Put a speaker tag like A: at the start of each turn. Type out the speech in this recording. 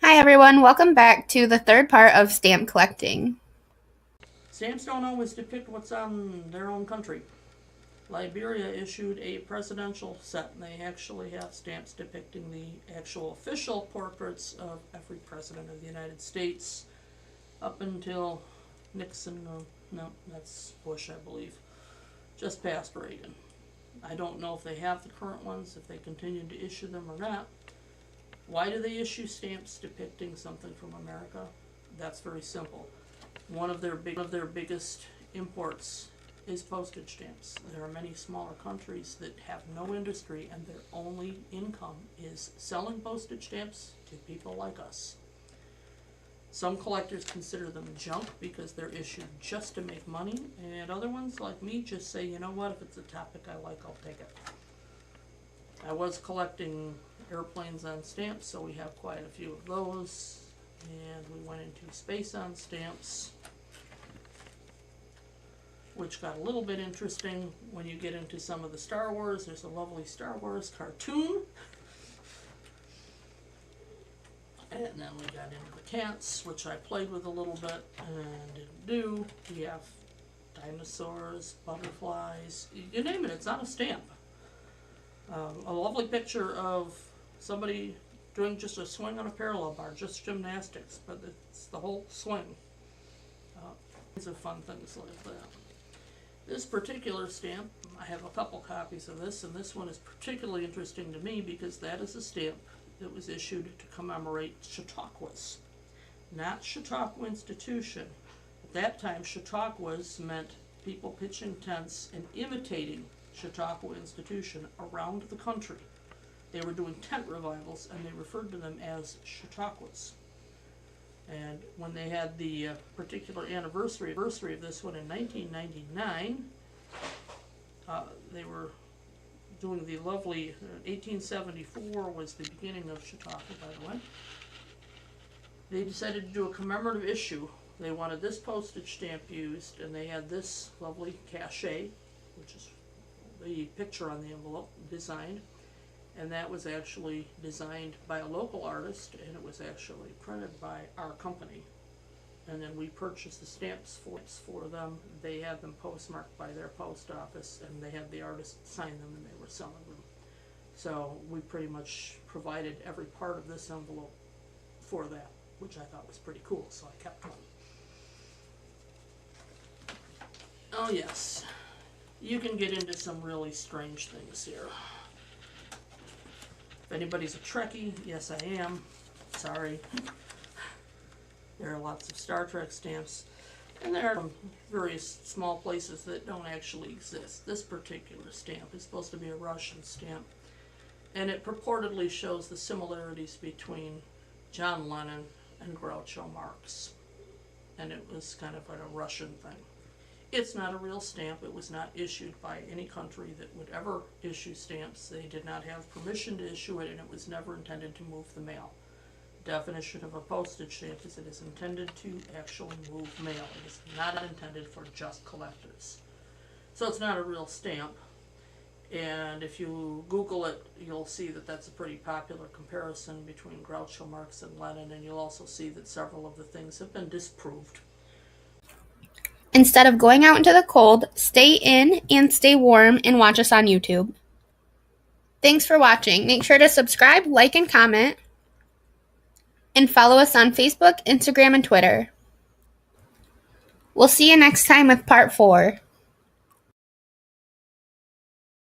A: Hi everyone, welcome back to the third part of stamp collecting.
B: Stamps don't always depict what's on their own country. Liberia issued a presidential set, and they actually have stamps depicting the actual official portraits of every president of the United States up until Nixon. No, that's Bush, I believe. Just past Reagan. I don't know if they have the current ones, if they continue to issue them or not. Why do they issue stamps depicting something from America? That's very simple. One of their biggest imports is postage stamps. There are many smaller countries that have no industry and their only income is selling postage stamps to people like us. Some collectors consider them junk because they're issued just to make money, and other ones like me just say, you know what, if it's a topic I like, I'll take it. I was collecting airplanes on stamps, so we have quite a few of those, and we went into space on stamps, which got a little bit interesting when you get into some of the Star Wars. There's a lovely Star Wars cartoon. And then we got into the cats, which I played with a little bit and didn't do. We have dinosaurs, butterflies, you name it, it's on a stamp. A lovely picture of somebody doing just a swing on a parallel bar, just gymnastics, but it's the whole swing. Lots of fun things like that. This particular stamp, I have a couple copies of this, and this one is particularly interesting to me because that is a stamp that was issued to commemorate Chautauquas, not Chautauqua Institution. At that time, Chautauquas meant people pitching tents and imitating Chautauqua Institution around the country. They were doing tent revivals, and they referred to them as Chautauquas. And when they had the particular anniversary of this one in 1999, they were doing the lovely 1874 was the beginning of Chautauqua, by the way. They decided to do a commemorative issue. They wanted this postage stamp used, and they had this lovely cachet, which is the picture on the envelope, designed. And that was actually designed by a local artist, and it was actually printed by our company. And then we purchased the stamps for them. They had them postmarked by their post office, and they had the artist sign them, and they were selling them. So we pretty much provided every part of this envelope for that, which I thought was pretty cool, so I kept one. Oh yes, you can get into some really strange things here. If anybody's a Trekkie, yes I am. Sorry. There are lots of Star Trek stamps, and there are various small places that don't actually exist. This particular stamp is supposed to be a Russian stamp, and it purportedly shows the similarities between John Lennon and Groucho Marx, and it was kind of a Russian thing. It's not a real stamp. It was not issued by any country that would ever issue stamps. They did not have permission to issue it, and it was never intended to move the mail. The definition of a postage stamp is it is intended to actually move mail. It is not intended for just collectors. So it's not a real stamp. And if you Google it, you'll see that that's a pretty popular comparison between Groucho Marx and Lenin, and you'll also see that several of the things have been disproved.
A: Instead of going out into the cold, stay in and stay warm and watch us on YouTube. Thanks for watching. Make sure to subscribe, like, and comment, and follow us on Facebook, Instagram, and Twitter. We'll see you next time with part 4.